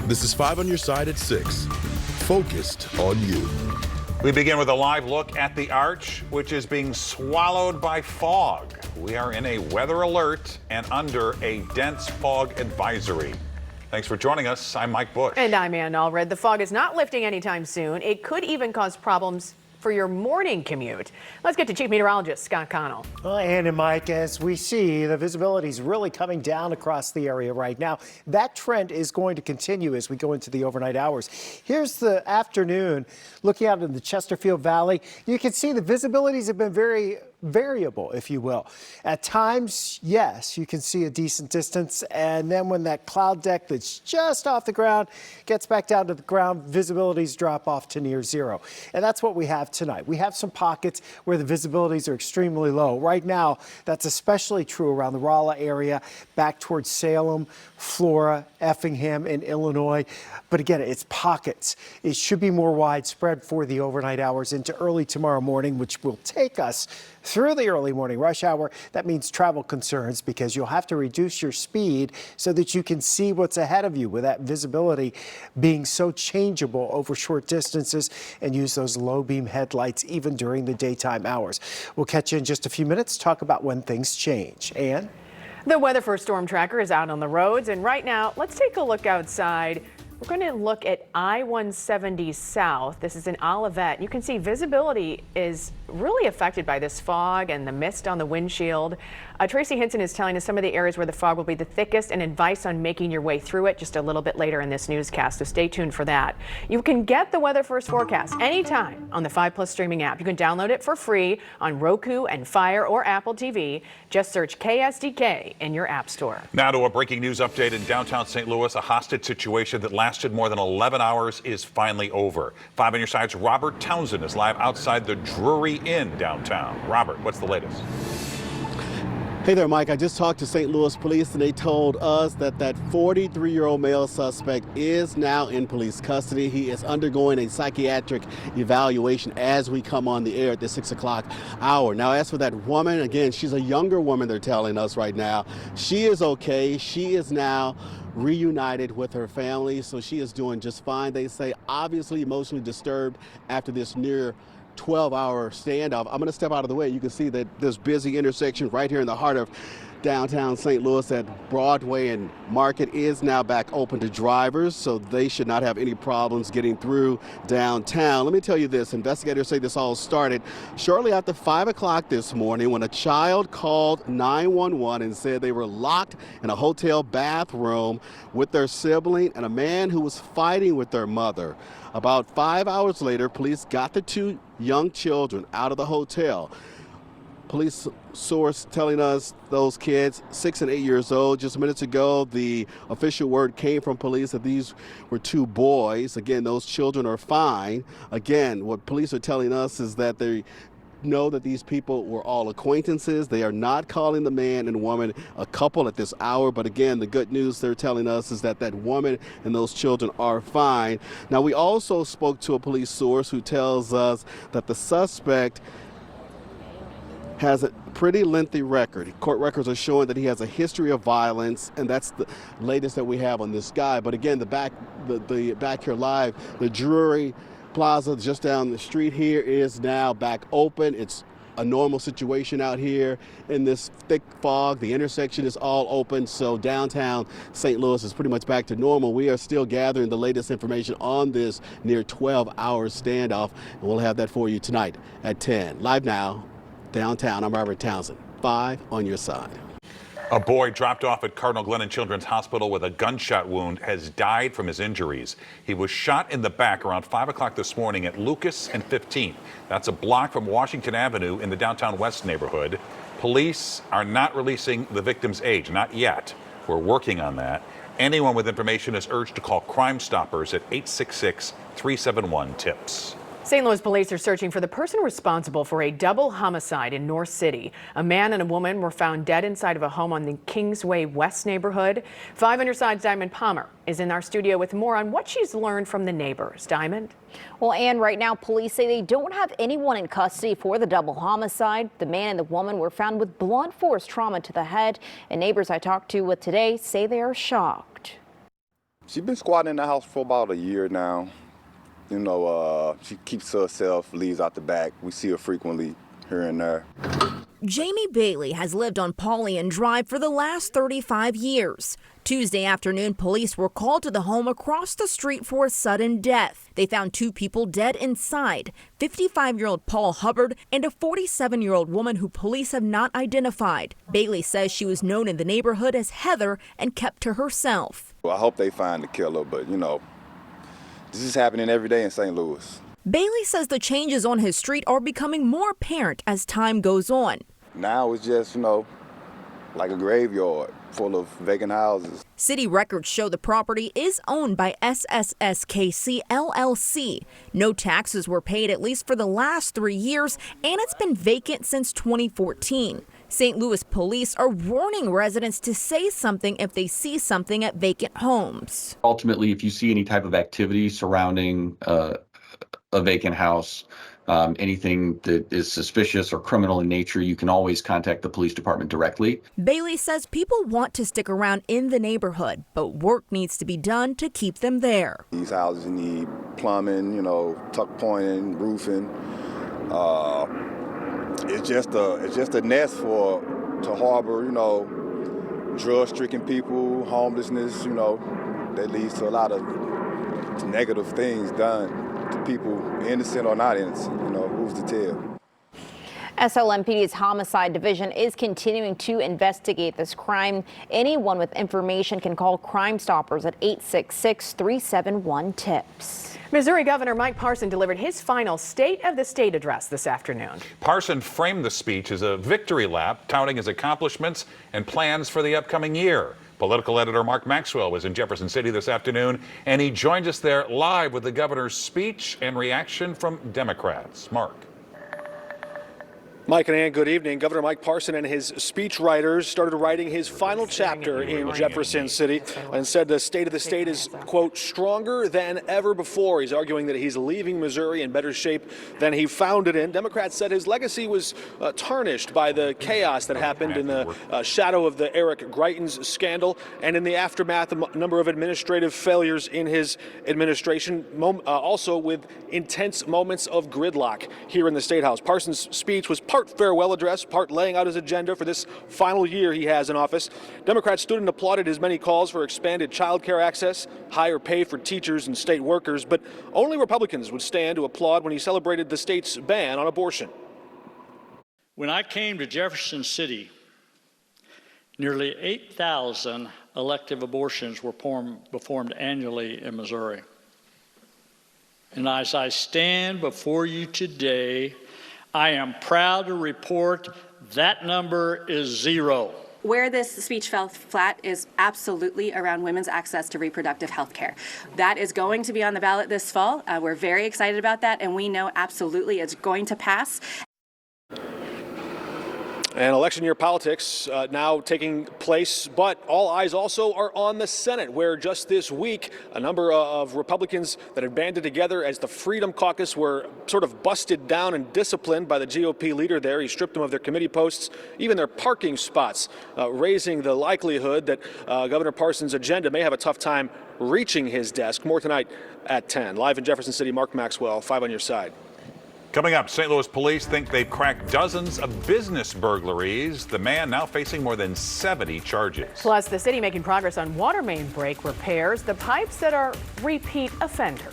This is 5 on your side at 6. Focused on you. We begin with a live look at the Arch, which is being swallowed by fog. We are in a weather alert and under a dense fog advisory. Thanks for joining us. I'm Mike Bush. And I'm Ann Allred. The fog is not lifting anytime soon. It could even cause problems for your morning commute. Let's get to Chief Meteorologist Scott Connell. Well, Ann and Mike, as we see, the visibility is really coming down across the area right now. That trend is going to continue as we go into the overnight hours. Here's the afternoon. Looking out in the Chesterfield Valley, you can see the visibilities have been very variable, if you will. At times, yes, you can see a decent distance, and then when that cloud deck that's just off the ground gets back down to the ground, visibilities drop off to near zero. And that's what we have tonight. We have some pockets where the visibilities are extremely low. Right now, that's especially true around the Rolla area, back towards Salem, Flora, Effingham, and Illinois. But again, it's pockets. It should be more widespread for the overnight hours into early tomorrow morning, which will take us through the early morning rush hour. That means travel concerns because you'll have to reduce your speed so that you can see what's ahead of you with that visibility being so changeable over short distances, and use those low beam headlights even during the daytime hours. We'll catch you in just a few minutes to talk about when things change. Ann? The Weather First Storm Tracker is out on the roads, and right now, let's take a look outside. We're going to look at I-170 South. This is in Olivet. You can see visibility is really affected by this fog and the mist on the windshield. Tracy Hinson is telling us some of the areas where the fog will be the thickest and advice on making your way through it just a little bit later in this newscast, so stay tuned for that. You can get the Weather First forecast anytime on the 5+ streaming app. You can download it for free on Roku and Fire or Apple TV. Just search KSDK in your app store. Now to a breaking news update in downtown St. Louis. A hostage situation that lasted more than 11 hours is finally over. 5 on your side's Robert Townsend is live outside the Drury Inn downtown. Robert, what's the latest? Hey there, Mike. I just talked to St. Louis police, and they told us that 43-year-old male suspect is now in police custody. He is undergoing a psychiatric evaluation as we come on the air at the 6 o'clock hour. Now, as for that woman, again, she's a younger woman, they're telling us right now. She is okay. She is now reunited with her family, so she is doing just fine. They say obviously emotionally disturbed after this near 12-hour standoff. I'm going to step out of the way. You can see that this busy intersection right here in the heart of downtown St. Louis at Broadway and Market is now back open to drivers, so they should not have any problems getting through downtown. Let me tell you this, investigators say this all started shortly after 5 o'clock this morning when a child called 911 and said they were locked in a hotel bathroom with their sibling and a man who was fighting with their mother. About 5 hours later, police got the two young children out of the hotel. Police source telling us those kids, 6 and 8 years old. Just minutes ago, the official word came from police that these were two boys. Again, those children are fine. Again, what police are telling us is that they know that these people were all acquaintances. They are not calling the man and woman a couple at this hour. But again, the good news they're telling us is that that woman and those children are fine. Now, we also spoke to a police source who tells us that the suspect has a pretty lengthy record. Court records are showing that he has a history of violence, and that's the latest that we have on this guy. But again, the back here live, the Drury Plaza just down the street here is now back open. It's a normal situation out here in this thick fog. The intersection is all open, so downtown St. Louis is pretty much back to normal. We are still gathering the latest information on this near 12-hour standoff, and we'll have that for you tonight at 10. Live now, downtown, I'm Robert Townsend, 5 on your side. A boy dropped off at Cardinal Glennon Children's Hospital with a gunshot wound has died from his injuries. He was shot in the back around 5 o'clock this morning at Lucas and 15th. That's a block from Washington Avenue in the downtown West neighborhood. Police are not releasing the victim's age, not yet. We're working on that. Anyone with information is urged to call Crime Stoppers at 866-371-TIPS. St. Louis police are searching for the person responsible for a double homicide in North City. A man and a woman were found dead inside of a home on the Kingsway West neighborhood. 5 on your side's Diamond Palmer is in our studio with more on what she's learned from the neighbors. Diamond? Well, Ann, right now police say they don't have anyone in custody for the double homicide. The man and the woman were found with blunt force trauma to the head, and neighbors I talked to with today say they are shocked. She's been squatting in the house for about a year now. You know, she keeps to herself, leaves out the back. We see her frequently here and there. Jamie Bailey has lived on Paulian Drive for the last 35 years. Tuesday afternoon, police were called to the home across the street for a sudden death. They found 2 people dead inside, 55-year-old Paul Hubbard and a 47-year-old woman who police have not identified. Bailey says she was known in the neighborhood as Heather and kept to herself. Well, I hope they find the killer, but you know, this is happening every day in St. Louis. Bailey says the changes on his street are becoming more apparent as time goes on. Now it's just, you know, like a graveyard full of vacant houses. City records show the property is owned by SSSKC LLC. No taxes were paid at least for the last 3 years, and it's been vacant since 2014. St. Louis police are warning residents to say something if they see something at vacant homes. Ultimately, if you see any type of activity surrounding a vacant house, anything that is suspicious or criminal in nature, you can always contact the police department directly. Bailey says people want to stick around in the neighborhood, but work needs to be done to keep them there. These houses need plumbing, you know, tuck pointing, roofing. It's just a nest to harbor, you know, drug-stricken people, homelessness, you know, that leads to a lot of negative things done to people, innocent or not innocent, you know, who's to tell? SLMPD's Homicide Division is continuing to investigate this crime. Anyone with information can call Crime Stoppers at 866-371-TIPS. Missouri Governor Mike Parson delivered his final State of the State address this afternoon. Parson framed the speech as a victory lap, touting his accomplishments and plans for the upcoming year. Political editor Mark Maxwell was in Jefferson City this afternoon, and he joined us there live with the governor's speech and reaction from Democrats. Mark. Mike and Ann, good evening. Governor Mike Parson and his speechwriters started writing his final chapter in Jefferson City and said the state of the state is, quote, stronger than ever before. He's arguing that he's leaving Missouri in better shape than he found it in. Democrats said his legacy was tarnished by the chaos that happened in the shadow of the Eric Greitens scandal and in the aftermath of a number of administrative failures in his administration, also with intense moments of gridlock here in the State House. Parson's speech was part farewell address, part laying out his agenda for this final year he has in office. Democrats stood and applauded his many calls for expanded child care access, higher pay for teachers and state workers, but only Republicans would stand to applaud when he celebrated the state's ban on abortion. When I came to Jefferson City, nearly 8,000 elective abortions were performed annually in Missouri. And as I stand before you today, I am proud to report that number is 0. Where this speech fell flat is absolutely around women's access to reproductive health care. That is going to be on the ballot this fall. We're very excited about that, and we know absolutely it's going to pass. And election year politics now taking place, but all eyes also are on the Senate, where just this week a number of Republicans that had banded together as the Freedom Caucus were sort of busted down and disciplined by the GOP leader there. He stripped them of their committee posts, even their parking spots, raising the likelihood that Governor Parson's agenda may have a tough time reaching his desk. More tonight at 10. Live in Jefferson City, Mark Maxwell, 5 on your side. Coming up, St. Louis police think they've cracked dozens of business burglaries. The man now facing more than 70 charges. Plus, the city making progress on water main break repairs, the pipes that are repeat offenders.